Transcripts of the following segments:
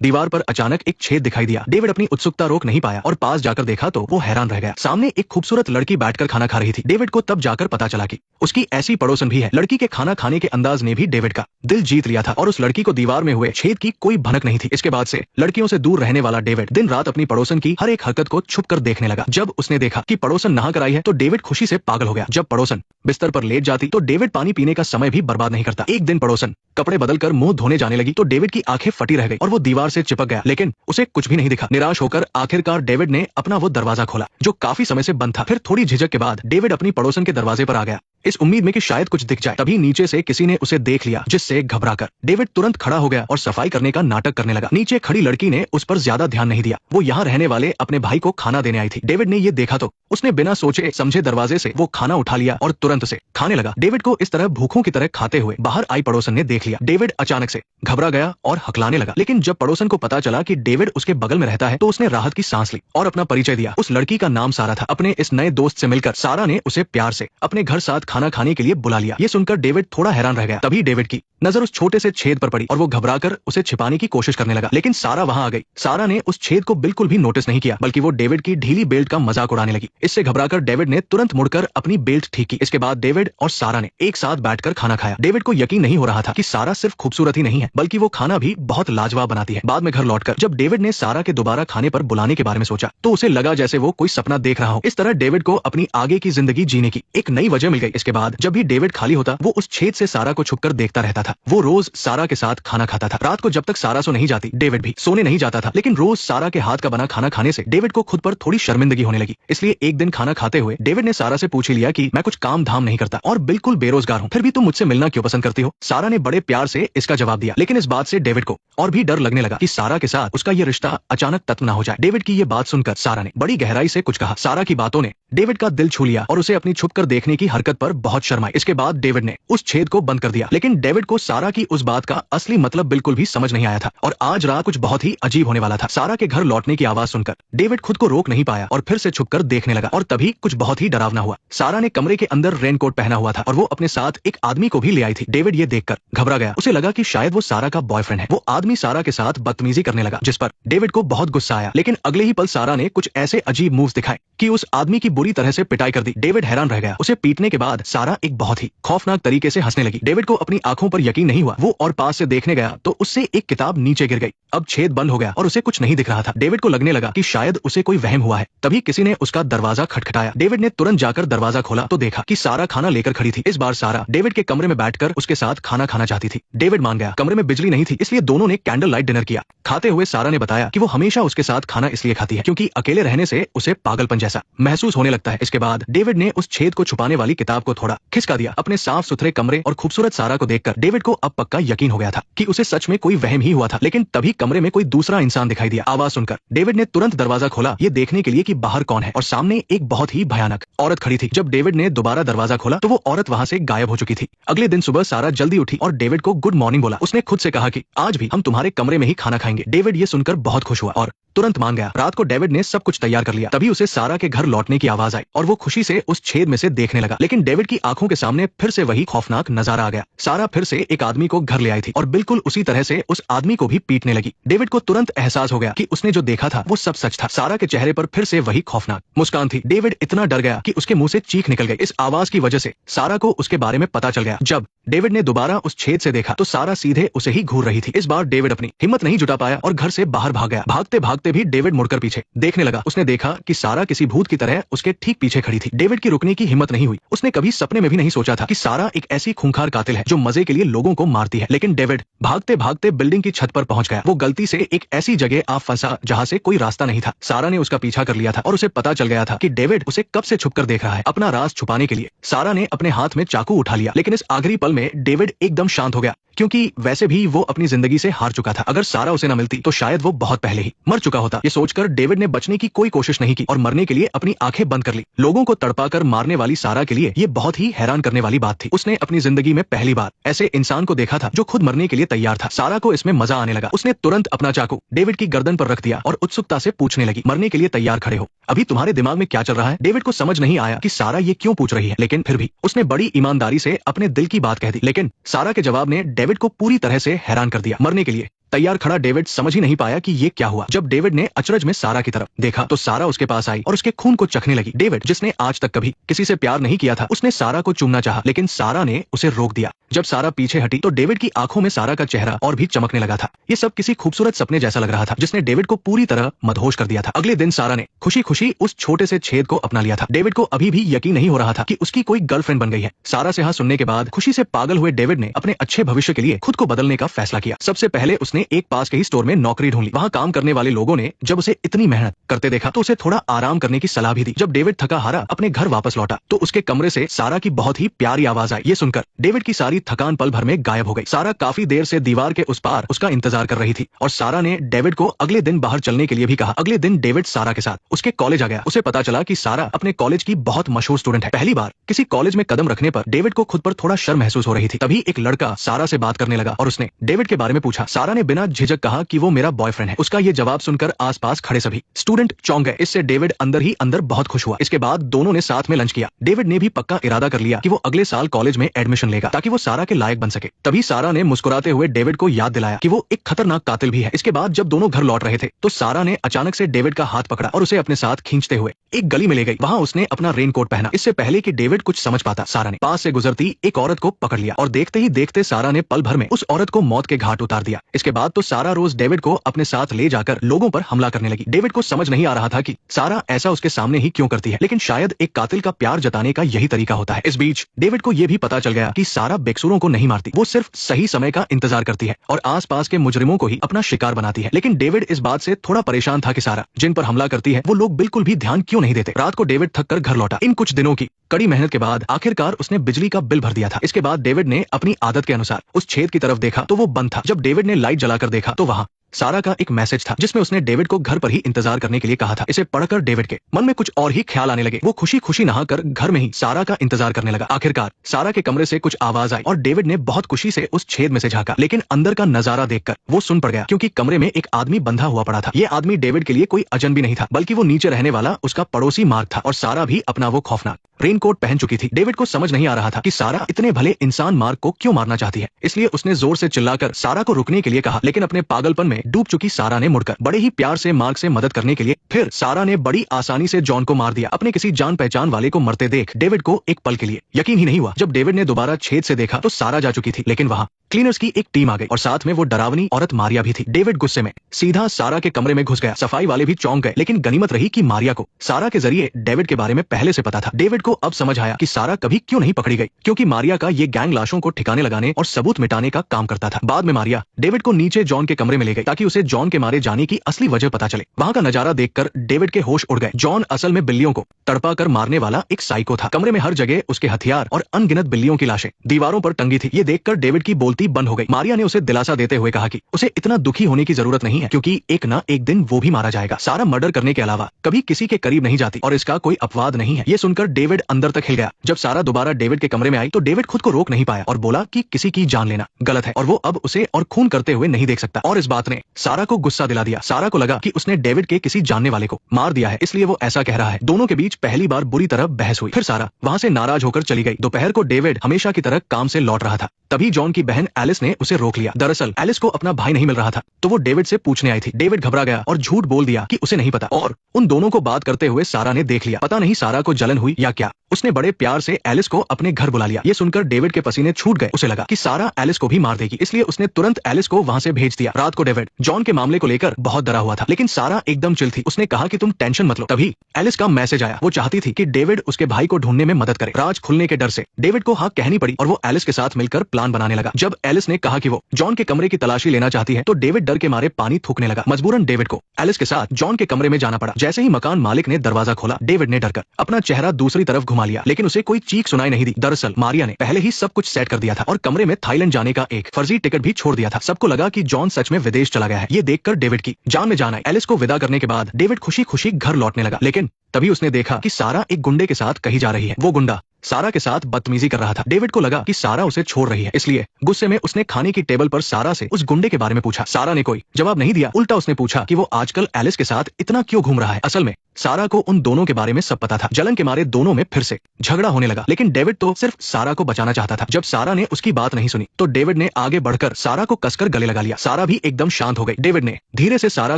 दीवार पर अचानक एक छेद दिखाई दिया। डेविड अपनी उत्सुकता रोक नहीं पाया और पास जाकर देखा तो वो हैरान रह गया। सामने एक खूबसूरत लड़की बैठकर खाना खा रही थी। डेविड को तब जाकर पता चला कि उसकी ऐसी पड़ोसन भी है। लड़की के खाना खाने के अंदाज ने भी डेविड का दिल जीत लिया था और उस लड़की को दीवार में हुए छेद की कोई भनक नहीं थी। इसके बाद से लड़कियों से दूर रहने वाला डेविड दिन रात अपनी पड़ोसन की हर एक हरकत को छुप कर देखने लगा। जब उसने देखा कि पड़ोसन नहा कर आई है तो डेविड खुशी से पागल हो गया। जब पड़ोसन बिस्तर पर लेट जाती तो डेविड पानी पीने का समय भी बर्बाद नहीं करता। एक दिन पड़ोसन कपड़े बदलकर मुंह धोने जाने लगी तो डेविड की आंखें फटी रह गई और वो दीवार से चिपक गया, लेकिन उसे कुछ भी नहीं दिखा। निराश होकर आखिरकार डेविड ने अपना वो दरवाजा खोला जो काफी समय से बंद था। फिर थोड़ी झिझक के बाद डेविड अपनी पड़ोसन के दरवाजे पर आ गया, इस उम्मीद में कि शायद कुछ दिख जाए। तभी नीचे से किसी ने उसे देख लिया, जिससे घबराकर डेविड तुरंत खड़ा हो गया और सफाई करने का नाटक करने लगा। नीचे खड़ी लड़की ने उस पर ज्यादा ध्यान नहीं दिया, वो यहाँ रहने वाले अपने भाई को खाना देने आई थी। डेविड ने ये देखा तो उसने बिना सोचे समझे दरवाजे से वो खाना उठा लिया और तुरंत से खाने लगा। डेविड को इस तरह भूखों की तरह खाते हुए बाहर आई पड़ोसन ने देख लिया। डेविड अचानक से घबरा गया और हकलाने लगा, लेकिन जब पड़ोसन को पता चला कि डेविड उसके बगल में रहता है तो उसने राहत की सांस ली और अपना परिचय दिया। उस लड़की का नाम सारा था। अपने इस नए दोस्त से मिलकर सारा ने उसे प्यार से अपने घर साथ खाना खाने के लिए बुला लिया। ये सुनकर डेविड थोड़ा हैरान रह गया। तभी डेविड की नजर उस छोटे से छेद पर पड़ी और वो घबराकर उसे छिपाने की कोशिश करने लगा, लेकिन सारा वहां आ गई। सारा ने उस छेद को बिल्कुल भी नोटिस नहीं किया, बल्कि वो डेविड की ढीली बेल्ट का मजाक उड़ाने लगी। इससे घबराकर डेविड ने तुरंत मुड़कर अपनी बेल्ट ठीक की। इसके बाद डेविड और सारा ने एक साथ बैठकर खाना खाया। डेविड को यकीन नहीं हो रहा था कि सारा सिर्फ खूबसूरत ही नहीं है, बल्कि वो खाना भी बहुत लाजवाब बनाती है। बाद में घर लौटकर जब डेविड ने सारा के दोबारा खाने पर बुलाने के बारे में सोचा तो उसे लगा जैसे वो कोई सपना देख रहा हो। इस तरह डेविड को अपनी आगे की जिंदगी जीने की एक नई वजह मिल गई। इसके बाद जब भी डेविड खाली होता वो उस छेद से सारा को छुपकर देखता रहता था। वो रोज सारा के साथ खाना खाता था। रात को जब तक सारा सो नहीं जाती डेविड भी सोने नहीं जाता था, लेकिन रोज सारा के हाथ का बना खाना खाने से डेविड को खुद पर थोड़ी शर्मिंदगी होने लगी। इसलिए एक दिन खाना खाते हुए डेविड ने सारा से पूछ लिया कि मैं कुछ काम धाम नहीं करता और बिल्कुल बेरोजगार हूँ, फिर भी तुम मुझसे मिलना क्यों पसंद करती हो? सारा ने बड़े प्यार से इसका जवाब दिया, लेकिन इस बात से डेविड को और भी डर लगने लगा कि सारा के साथ उसका ये रिश्ता अचानक खत्म ना हो जाए। डेविड की ये बात सुनकर सारा ने बड़ी गहराई से कुछ कहा। सारा की बातों ने डेविड का दिल छू लिया और उसे अपनी छुपकर देखने की हरकत पर बहुत शर्म आई। इसके बाद डेविड ने उस छेद को बंद कर दिया, लेकिन डेविड को सारा की उस बात का असली मतलब बिल्कुल भी समझ नहीं आया था और आज रात कुछ बहुत ही अजीब होने वाला था। सारा के घर लौटने की आवाज सुनकर डेविड खुद को रोक नहीं पाया और फिर से छुपकर देखने लगा और तभी कुछ बहुत ही डरावना हुआ। सारा ने कमरे के अंदर रेनकोट पहना हुआ था और वो अपने साथ एक आदमी को भी ले आई थी। डेविड ये देखकर घबरा गया। उसे लगा कि शायद वो सारा का बॉयफ्रेंड है। वो आदमी सारा के साथ बदतमीजी करने लगा, जिस पर डेविड को बहुत गुस्सा आया, लेकिन अगले ही पल सारा ने कुछ ऐसे अजीब मूव्स दिखाए कि उस आदमी की बुरी तरह से पिटाई कर दी। डेविड हैरान रह गया। उसे पीटने के बाद सारा एक बहुत ही खौफनाक तरीके से हंसने लगी। डेविड को अपनी आंखों पर यकीन नहीं हुआ। वो और पास से देखने गया तो उससे एक किताब नीचे गिर गई। अब छेद बंद हो गया और उसे कुछ नहीं दिख रहा था। डेविड को लगने लगा कि शायद उसे कोई वहम हुआ है। तभी किसी ने उसका दरवाजा खटखटाया। डेविड ने तुरंत जाकर दरवाजा खोला तो देखा कि सारा खाना लेकर खड़ी थी। इस बार सारा डेविड के कमरे में बैठकर उसके साथ खाना खाना चाहती थी। डेविड मान गया। कमरे में बिजली नहीं थी, इसलिए दोनों ने कैंडल लाइट डिनर किया। खाते हुए सारा ने बताया कि वो हमेशा उसके साथ खाना इसलिए खाती है क्योंकि अकेले रहने से उसे पागलपन जैसा महसूस होने लगता है। इसके बाद डेविड ने उस छेद को छुपाने वाली किताब को थोड़ा खिसका दिया। अपने साफ सुथरे कमरे और खूबसूरत सारा को देखकर डेविड को अब पक्का यकीन हो गया था कि उसे सच में कोई वहम ही हुआ था। लेकिन तभी कमरे में कोई दूसरा इंसान दिखाई दिया। आवाज सुनकर डेविड ने तुरंत दरवाजा खोला, ये देखने के लिए कि बाहर कौन है, और सामने एक बहुत ही भयानक औरत खड़ी थी। जब डेविड ने दोबारा दरवाजा खोला तो वो औरत वहां से गायब हो चुकी थी। अगले दिन सुबह सारा जल्दी उठी और डेविड को गुड मॉर्निंग बोला। उसने खुद से कहा कि आज भी हम तुम्हारे कमरे में ही खाना खाएंगे। डेविड ये सुनकर बहुत खुश हुआ और तुरंत मान गया। रात को डेविड ने सब कुछ तैयार कर लिया। तभी उसे सारा के घर लौटने की आवाज आई और वो खुशी से उस छेद में से देखने लगा, लेकिन डेविड की आंखों के सामने फिर से वही खौफनाक नजारा आ गया। सारा फिर से एक आदमी को घर ले आई थी और बिल्कुल उसी तरह से उस आदमी को भी पीटने लगी। डेविड को तुरंत एहसास हो गया कि उसने जो देखा था वो सब सच था। सारा के चेहरे पर फिर से वही खौफनाक मुस्कान थी। डेविड इतना डर गया कि उसके मुंह से चीख निकल गई। इस आवाज की वजह से सारा को उसके बारे में पता चल गया। जब डेविड ने दोबारा उस छेद से देखा तो सारा सीधे उसे ही घूर रही थी। इस बार डेविड अपनी हिम्मत नहीं जुटा पाया और घर से बाहर भाग गया। भागते भागते भी डेविड मुड़कर पीछे देखने लगा। उसने देखा कि सारा किसी भूत की तरह उसके ठीक पीछे खड़ी थी। डेविड की रुकने की हिम्मत नहीं हुई। उसने कभी सपने में भी नहीं सोचा था कि सारा एक ऐसी खूंखार कातिल है जो मजे के लिए लोगों को मारती है। लेकिन डेविड भागते भागते बिल्डिंग की छत पर पहुंच गया। वो गलती से एक ऐसी जगह आ फंसा जहां से कोई रास्ता नहीं था। सारा ने उसका पीछा कर लिया था और उसे पता चल गया था कि डेविड उसे कब से छुपकर देख रहा है। अपना राज छुपाने के लिए सारा ने अपने हाथ में चाकू उठा लिया, लेकिन इस आखिरी पल में डेविड एकदम शांत हो गया क्योंकि वैसे भी वो अपनी जिंदगी से हार चुका था। अगर सारा उसे न मिलती तो शायद वो बहुत पहले ही मर चुका होता। ये सोचकर डेविड ने बचने की कोई कोशिश नहीं की और मरने के लिए अपनी आंखें बंद कर ली। लोगों को तड़पाकर मारने वाली सारा के लिए ये बहुत ही हैरान करने वाली बात थी। उसने अपनी जिंदगी में पहली बार ऐसे इंसान को देखा था जो खुद मरने के लिए तैयार था। सारा को इसमें मजा आने लगा। उसने तुरंत अपना चाकू डेविड की गर्दन पर रख दिया और उत्सुकता से पूछने लगी, मरने के लिए तैयार खड़े हो? अभी तुम्हारे दिमाग में क्या चल रहा है? डेविड को समझ नहीं आया कि सारा ये क्यों पूछ रही है, लेकिन फिर भी उसने बड़ी ईमानदारी से अपने दिल की बात कह दी। लेकिन सारा के जवाब ने डेविड को पूरी तरह से हैरान कर दिया। मरने के लिए तैयार खड़ा डेविड समझ ही नहीं पाया कि ये क्या हुआ। जब डेविड ने अचरज में सारा की तरफ देखा तो सारा उसके पास आई और उसके खून को चखने लगी। डेविड, जिसने आज तक कभी किसी से प्यार नहीं किया था, उसने सारा को चूमना चाहा, लेकिन सारा ने उसे रोक दिया। जब सारा पीछे हटी तो डेविड की आंखों में सारा का चेहरा और भी चमकने लगा था। ये सब किसी खूबसूरत सपने जैसा लग रहा था जिसने डेविड को पूरी तरह मदहोश कर दिया था। अगले दिन सारा ने खुशी खुशी उस छोटे से छेद को अपना लिया था। डेविड को अभी भी यकीन नहीं हो रहा था कि उसकी कोई गर्लफ्रेंड बन गई है। सारा से हाँ सुनने के बाद खुशी से पागल हुए डेविड ने अपने अच्छे भविष्य के लिए खुद को बदलने का फैसला किया। सबसे पहले उसने एक पास के ही स्टोर में नौकरी ढूंढ ली। वहाँ काम करने वाले लोगों ने जब उसे इतनी मेहनत करते देखा तो उसे थोड़ा आराम करने की सलाह भी दी। जब डेविड थका हारा अपने घर वापस लौटा तो उसके कमरे से सारा की बहुत ही प्यारी आवाज आई। ये सुनकर डेविड की सारी थकान पल भर में गायब हो गई। सारा काफी देर से दीवार के उस पार उसका इंतजार कर रही थी और सारा ने डेविड को अगले दिन बाहर चलने के लिए भी कहा। अगले दिन डेविड सारा के साथ उसके कॉलेज आ गया। उसे पता चला कि सारा अपने कॉलेज की बहुत मशहूर स्टूडेंट है। पहली बार किसी कॉलेज में कदम रखने पर डेविड को खुद पर थोड़ा शर्म महसूस हो रही थी। तभी एक लड़का सारा से बात करने लगा और उसने डेविड के बारे में पूछा। सारा ने बिना झिझक कहा कि वो मेरा बॉयफ्रेंड है। उसका ये जवाब सुनकर आसपास खड़े सभी स्टूडेंट चौंक गए। इससे डेविड अंदर ही अंदर बहुत खुश हुआ। इसके बाद दोनों ने साथ में लंच किया। डेविड ने भी पक्का इरादा कर लिया कि वो अगले साल कॉलेज में एडमिशन लेगा ताकि वो सारा के लायक बन सके। तभी सारा ने मुस्कुराते हुए डेविड को याद दिलाया कि वो एक खतरनाक कातिल भी है। इसके बाद जब दोनों घर लौट रहे थे तो सारा ने अचानक से डेविड का हाथ पकड़ा और उसे अपने साथ खींचते हुए एक गली में ले गई। वहाँ उसने अपना रेनकोट पहना। इससे पहले कि डेविड कुछ समझ पाता, सारा ने पास से गुजरती एक औरत को पकड़ लिया और देखते ही देखते सारा ने पल भर में उस औरत को मौत के घाट उतार दिया। इसके बाद तो सारा रोज डेविड को अपने साथ ले जाकर लोगों पर हमला करने लगी। डेविड को समझ नहीं आ रहा था कि सारा ऐसा उसके सामने ही क्यों करती है, लेकिन शायद एक कातिल का प्यार जताने का यही तरीका होता है। इस बीच डेविड को यह भी पता चल गया कि सारा बेकसूरों को नहीं मारती, वो सिर्फ सही समय का इंतजार करती है और आसपास के मुजरिमों को ही अपना शिकार बनाती है। लेकिन डेविड इस बात से थोड़ा परेशान था कि सारा जिन पर हमला करती है वो लोग बिल्कुल भी ध्यान क्यों नहीं देते। रात को डेविड थक कर घर लौटा। इन कुछ दिनों की कड़ी मेहनत के बाद आखिरकार उसने बिजली का बिल भर दिया था। इसके बाद डेविड ने अपनी आदत के अनुसार उस छेद की तरफ देखा तो वो बंद था। जब डेविड ने लाइट जलाकर देखा तो वहाँ सारा का एक मैसेज था जिसमें उसने डेविड को घर पर ही इंतजार करने के लिए कहा था। इसे पढ़कर डेविड के मन में कुछ और ही ख्याल आने लगे। वो खुशी खुशी नहाकर घर में ही सारा का इंतजार करने लगा। आखिरकार सारा के कमरे से कुछ आवाज आई और डेविड ने बहुत खुशी से उस छेद में से झांका, लेकिन अंदर का नजारा देखकर वो सुन पड़ गया क्योंकि कमरे में एक आदमी बंधा हुआ पड़ा था। ये आदमी डेविड के लिए कोई अजनबी नहीं था बल्कि वो नीचे रहने वाला उसका पड़ोसी मार्क था और सारा भी अपना वो खौफनाक रेनकोट पहन चुकी थी। डेविड को समझ नहीं आ रहा था कि सारा इतने भले इंसान मार्क को क्यों मारना चाहती है, इसलिए उसने जोर से चिल्लाकर सारा को रुकने के लिए कहा, लेकिन अपने पागलपन में डूब चुकी सारा ने मुड़कर बड़े ही प्यार से मार्क से मदद करने के लिए फिर सारा ने बड़ी आसानी से जॉन को मार दिया। अपने किसी जान पहचान वाले को मरते देख डेविड को एक पल के लिए यकीन ही नहीं हुआ। जब डेविड ने दोबारा छेद से देखा तो सारा जा चुकी थी, लेकिन वहाँ क्लीनर्स की एक टीम आ गई और साथ में वो डरावनी औरत मारिया भी थी। डेविड गुस्से में सीधा सारा के कमरे में घुस गया। सफाई वाले भी चौंक गए, लेकिन गनीमत रही कि मारिया को सारा के जरिए डेविड के बारे में पहले से पता था। डेविड को अब समझ आया कि सारा कभी क्यों नहीं पकड़ी गई, क्योंकि मारिया का ये गैंग लाशों को ठिकाने लगाने और सबूत मिटाने का काम करता था। बाद में मारिया डेविड को नीचे जॉन के कमरे में ले गई ताकि उसे जॉन के मारे जाने की असली वजह पता चले। वहाँ का नजारा देखकर डेविड के होश उड़ गए। जॉन असल में बिल्लियों को तड़पा कर मारने वाला एक साइको था। कमरे में हर जगह उसके हथियार और अनगिनत बिल्लियों की लाशें दीवारों पर टंगी थी। ये देखकर डेविड की बोलती बंद हो गई। मारिया ने उसे दिलासा देते हुए कहा कि उसे इतना दुखी होने की जरूरत नहीं है, क्योंकि एक ना एक दिन वो भी मारा जाएगा। सारा मर्डर करने के अलावा कभी किसी के करीब नहीं जाती और इसका कोई अपवाद नहीं है। ये सुनकर डेविड अंदर तक हिल गया। जब सारा दोबारा डेविड के कमरे में आई तो डेविड खुद को रोक नहीं पाया और बोला कि किसी की जान लेना गलत है और वो अब उसे और खून करते हुए नहीं देख सकता। और इस बात ने सारा को गुस्सा दिला दिया। सारा को लगा कि उसने डेविड के किसी जानने वाले को मार दिया है, इसलिए वो ऐसा कह रहा है। दोनों के बीच पहली बार बुरी तरह बहस हुई। फिर सारा वहाँ से नाराज होकर चली गई। दोपहर को डेविड हमेशा की तरह काम से लौट रहा था। तभी जॉन की बहन एलिस ने उसे रोक लिया। दरअसल एलिस को अपना भाई नहीं मिल रहा था तो वो डेविड से पूछने आई थी। डेविड घबरा गया और झूठ बोल दिया कि उसे नहीं पता और उन दोनों को बात करते हुए सारा ने देख लिया। पता नहीं सारा को जलन हुई या क्या, उसने बड़े प्यार से एलिस को अपने घर बुला लिया। ये सुनकर डेविड के पसीने छूट गए। उसे लगा कि सारा एलिस को भी मार देगी, इसलिए उसने तुरंत एलिस को वहाँ से भेज दिया। रात को डेविड जॉन के मामले को लेकर बहुत डरा हुआ था, लेकिन सारा एकदम चिल थी। उसने कहा कि तुम टेंशन मत लो। तभी एलिस का मैसेज आया। वो चाहती थी कि डेविड उसके भाई को ढूंढने में मदद करे। राज खुलने के डर से डेविड को हाँ कहनी पड़ी और वो एलिस के साथ मिलकर प्लान बनाने लगा। जब एलिस ने कहा कि वो जॉन के कमरे की तलाशी लेना चाहती है तो डेविड डर के मारे पानी थूकने लगा। मजबूरन डेविड को एलिस के साथ जॉन के कमरे में जाना पड़ा। जैसे ही मकान मालिक ने दरवाजा खोला, डेविड ने डरकर अपना चेहरा दूसरी तरफ घुमा लिया, लेकिन उसे कोई चीख सुनाई नहीं दी। दरअसल मारिया ने पहले ही सब कुछ सेट कर दिया था और कमरे में थाईलैंड जाने का एक फर्जी टिकट भी छोड़ दिया था। सबको लगा कि जॉन सच में विदेश चला गया है। ये देखकर डेविड की जान में जान आई। एलिस को विदा करने के बाद डेविड खुशी खुशी घर लौटने लगा, लेकिन तभी उसने देखा कि सारा एक गुंडे के साथ कहीं जा रही है। वो गुंडा सारा के साथ बदतमीजी कर रहा था। डेविड को लगा कि सारा उसे छोड़ रही है, इसलिए गुस्से में उसने खाने की टेबल पर सारा से उस गुंडे के बारे में पूछा। सारा ने कोई जवाब नहीं दिया, उल्टा उसने पूछा कि वो आजकल एलिस के साथ इतना क्यों घूम रहा है। असल में सारा को उन दोनों के बारे में सब पता था। जलन के मारे दोनों में फिर से झगड़ा होने लगा, लेकिन डेविड तो सिर्फ सारा को बचाना चाहता था। जब सारा ने उसकी बात नहीं सुनी तो डेविड ने आगे बढ़कर सारा को कसकर गले लगा लिया। सारा भी एकदम शांत हो गई। डेविड ने धीरे से सारा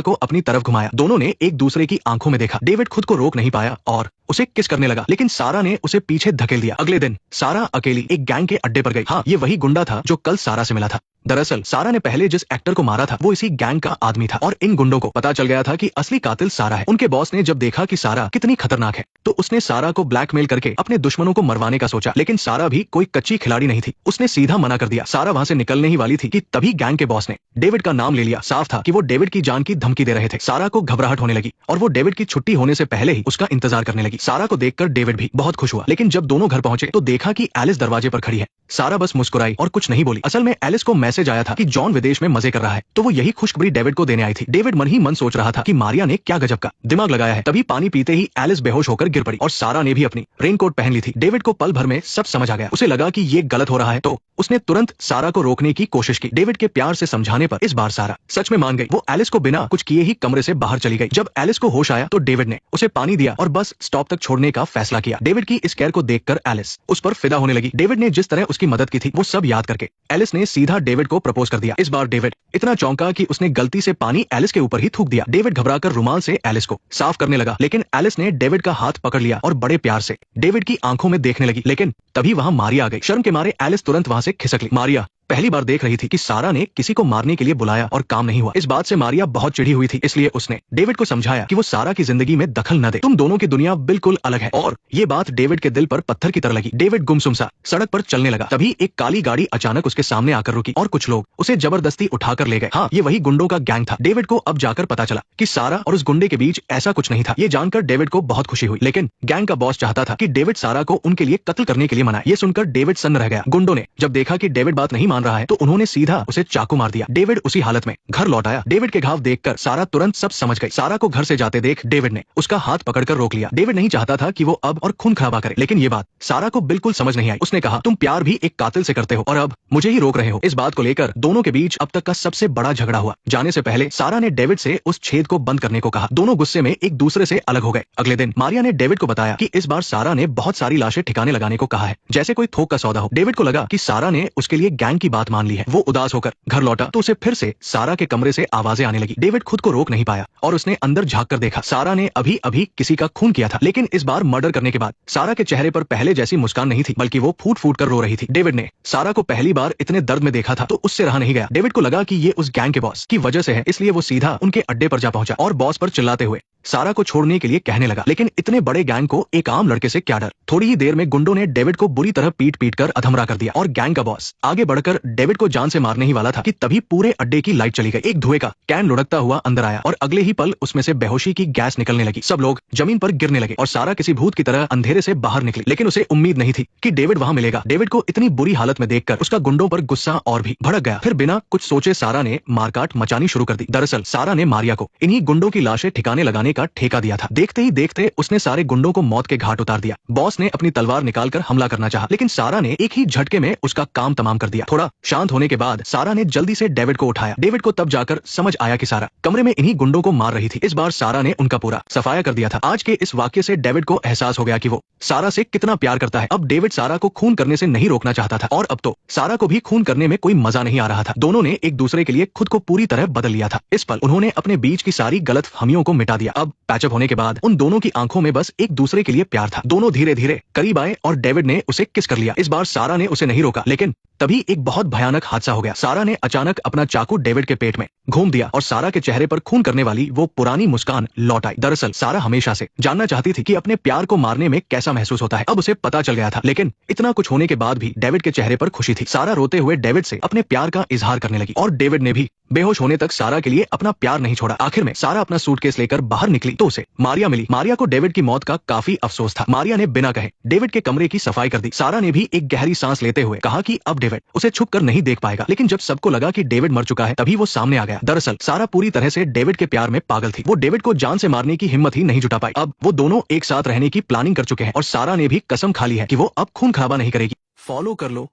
को अपनी तरफ घुमाया। दोनों ने एक दूसरे की आंखों में देखा। डेविड खुद को रोक नहीं पाया और उसे किस करने लगा, लेकिन सारा ने उसे पीछे धकेल दिया। अगले दिन सारा अकेली एक गैंग के अड्डे पर गई। हाँ, ये वही गुंडा था जो कल सारा से मिला था। दरअसल सारा ने पहले जिस एक्टर को मारा था वो इसी गैंग का आदमी था और इन गुंडों को पता चल गया था कि असली कातिल सारा है। उनके बॉस ने जब देखा कि सारा कितनी खतरनाक है तो उसने सारा को ब्लैकमेल करके अपने दुश्मनों को मरवाने का सोचा, लेकिन सारा भी कोई कच्ची खिलाड़ी नहीं थी। उसने सीधा मना कर दिया। सारा वहां से निकलने ही वाली थी कि तभी गैंग के बॉस ने डेविड का नाम ले लिया। साफ था कि वो डेविड की जान की धमकी दे रहे थे। सारा को घबराहट होने लगी और वो डेविड की छुट्टी होने से पहले ही उसका इंतजार करने लगी। सारा को देखकर डेविड भी बहुत खुश हुआ, लेकिन जब दोनों घर पहुंचे तो देखा कि एलिस दरवाजे पर खड़ी है। सारा बस मुस्कुराई और कुछ नहीं बोली। असल में एलिस को मैसेज आया था कि जॉन विदेश में मजे कर रहा है, तो वो यही खुशखबरी डेविड को देने आई थी। डेविड मन ही मन सोच रहा था कि मारिया ने क्या गजब का दिमाग लगाया है। तभी पानी पीते ही एलिस बेहोश होकर गिर पड़ी और सारा ने भी अपनी रेनकोट पहन ली थी। डेविड को पल भर में सब समझ आ गया। उसे लगा कि ये गलत हो रहा है तो उसने तुरंत सारा को रोकने की कोशिश की। डेविड के प्यार से समझाने पर इस बार सारा सच में मान गई। वो एलिस को बिना कुछ किए ही कमरे से बाहर चली गई। जब एलिस को होश आया तो डेविड ने उसे पानी दिया और बस स्टॉप तक छोड़ने का फैसला किया। डेविड की इस केयर को देखकर एलिस उस पर फिदा होने लगी। डेविड ने जिस तरह उसकी मदद की थी वो सब याद करके एलिस ने सीधा डेविड को प्रपोज कर दिया। इस बार डेविड इतना चौंका कि उसने गलती से पानी एलिस के ऊपर ही थूक दिया। डेविड घबराकर रुमाल से एलिस को साफ करने लगा, लेकिन एलिस ने डेविड का हाथ पकड़ लिया और बड़े प्यार से डेविड की आंखों में देखने लगी। लेकिन तभी वहां मारिया आ गई। शर्म के मारे एलिस तुरंत वहां से खिसक ली। मारिया पहली बार देख रही थी कि सारा ने किसी को मारने के लिए बुलाया और काम नहीं हुआ। इस बात से मारिया बहुत चिढ़ी हुई थी, इसलिए उसने डेविड को समझाया कि वो सारा की जिंदगी में दखल न दे। तुम दोनों की दुनिया बिल्कुल अलग है। और ये बात डेविड के दिल पर पत्थर की तरह लगी। डेविड गुमसुम सा सड़क पर चलने लगा। तभी एक काली गाड़ी अचानक उसके सामने आकर रुकी और कुछ लोग उसे जबरदस्ती उठाकर ले गए। हाँ, ये वही गुंडों का गैंग था। डेविड को अब जाकर पता चला कि सारा और उस गुंडे के बीच ऐसा कुछ नहीं था। ये जानकर डेविड को बहुत खुशी हुई, लेकिन गैंग का बॉस चाहता था कि डेविड सारा को उनके लिए कत्ल करने के लिए मनाए। ये सुनकर डेविड सन्न रह गया। गुंडों ने जब देखा कि डेविड बात नहीं मान रहा है तो उन्होंने सीधा उसे चाकू मार दिया। डेविड उसी हालत में घर लौट आया। डेविड के घाव देखकर सारा तुरंत सब समझ गई। सारा को घर से जाते देख डेविड ने उसका हाथ पकड़कर रोक लिया। डेविड नहीं चाहता था कि वो अब और खून खराबा करे, लेकिन ये बात सारा को बिल्कुल समझ नहीं आई। उसने कहा, तुम प्यार भी एक कातिल से करते हो और अब मुझे ही रोक रहे हो। इस बात को लेकर दोनों के बीच अब तक का सबसे बड़ा झगड़ा हुआ। जाने से पहले सारा ने डेविड से उस छेद को बंद करने को कहा। दोनों गुस्से में एक दूसरे से अलग हो गए। अगले दिन मारिया ने डेविड को बताया कि इस बार सारा ने बहुत सारी लाशें ठिकाने लगाने को कहा है, जैसे कोई थोक का सौदा हो। डेविड को लगा कि सारा ने उसके लिए गैंग की बात मान ली है। वो उदास होकर घर लौटा तो उसे फिर से सारा के कमरे से आवाजें आने लगी। डेविड खुद को रोक नहीं पाया और उसने अंदर झांक कर देखा। सारा ने अभी अभी किसी का खून किया था, लेकिन इस बार मर्डर करने के बाद सारा के चेहरे पर पहले जैसी मुस्कान नहीं थी, बल्कि वो फूट फूट कर रो रही थी। डेविड ने सारा को पहली बार इतने दर्द में देखा था तो उससे रहा नहीं गया। डेविड को लगा कि ये उस गैंग के बॉस की वजह से है, इसलिए वो सीधा उनके अड्डे पर जा पहुंचा और बॉस पर चिल्लाते हुए सारा को छोड़ने के लिए कहने लगा। लेकिन इतने बड़े गैंग को एक आम लड़के से क्या डर। थोड़ी ही देर में गुंडों ने डेविड को बुरी तरह पीट पीट कर अधमरा कर दिया और गैंग का बॉस आगे बढ़कर डेविड को जान से मारने ही वाला था कि तभी पूरे अड्डे की लाइट चली गई। एक धुएं का कैन लुढ़कता हुआ अंदर आया और अगले ही पल उसमें से बेहोशी की गैस निकलने लगी। सब लोग जमीन पर गिरने लगे और सारा किसी भूत की तरह अंधेरे से बाहर निकली, लेकिन उसे उम्मीद नहीं थी कि डेविड वहां मिलेगा। डेविड को इतनी बुरी हालत में देखकर उसका गुंडों पर गुस्सा और भी भड़क गया। फिर बिना कुछ सोचे सारा ने मारकाट मचानी शुरू कर दी। दरअसल सारा ने मारिया को इन्हीं गुंडों की लाशें ठिकाने लगाने का ठेका दिया था। देखते ही देखते उसने सारे गुंडों को मौत के घाट उतार दिया। बॉस ने अपनी तलवार निकालकर हमला करना चाहा, लेकिन सारा ने एक ही झटके में उसका काम तमाम कर दिया। थोड़ा शांत होने के बाद सारा ने जल्दी से डेविड को उठाया। डेविड को तब जाकर समझ आया कि सारा कमरे में इन्हीं गुंडों को मार रही थी। इस बार सारा ने उनका पूरा सफाया कर दिया था। आज के इस वाक्य से डेविड को एहसास हो गया कि वो सारा से कितना प्यार करता है। अब डेविड सारा को खून करने से नहीं रोकना चाहता था और अब तो सारा को भी खून करने में कोई मजा नहीं आ रहा था। दोनों ने एक दूसरे के लिए खुद को पूरी तरह बदल लिया था। इस पल उन्होंने अपने बीच की सारी गलतफहमियों को मिटा दिया। अब पैचअप होने के बाद उन दोनों की आंखों में बस एक दूसरे के लिए प्यार था। दोनों धीरे धीरे करीब आए और डेविड ने उसे किस कर लिया। इस बार सारा ने उसे नहीं रोका, लेकिन तभी एक बहुत भयानक हादसा हो गया। सारा ने अचानक अपना चाकू डेविड के पेट में घूम दिया और सारा के चेहरे पर खून करने वाली वो पुरानी मुस्कान लौट आई। दरअसल सारा हमेशा से जानना चाहती थी कि अपने प्यार को मारने में कैसा महसूस होता है। अब उसे पता चल गया था, लेकिन इतना कुछ होने के बाद भी डेविड के चेहरे पर खुशी थी। सारा रोते हुए डेविड से अपने प्यार का इजहार करने लगी और डेविड ने भी बेहोश होने तक सारा के लिए अपना प्यार नहीं छोड़ा। आखिर में सारा अपना सूटकेस लेकर बाहर निकली तो उसे मारिया मिली। मारिया को डेविड की मौत का काफी अफसोस था। मारिया ने बिना कहे डेविड के कमरे की सफाई कर दी। सारा ने भी एक गहरी सांस लेते हुए कहा कि अब डेविड उसे छुप कर नहीं देख पाएगा, लेकिन जब सबको लगा कि डेविड मर चुका है तभी वो सामने आ गया। दरअसल सारा पूरी तरह से डेविड के प्यार में पागल थी। वो डेविड को जान से मारने की हिम्मत ही नहीं जुटा पाई। अब वो दोनों एक साथ रहने की प्लानिंग कर चुके हैं और सारा ने भी कसम खा ली है कि वो अब खून खराबा नहीं करेगी। फॉलो कर लो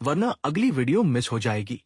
वरना अगली वीडियो मिस हो जाएगी।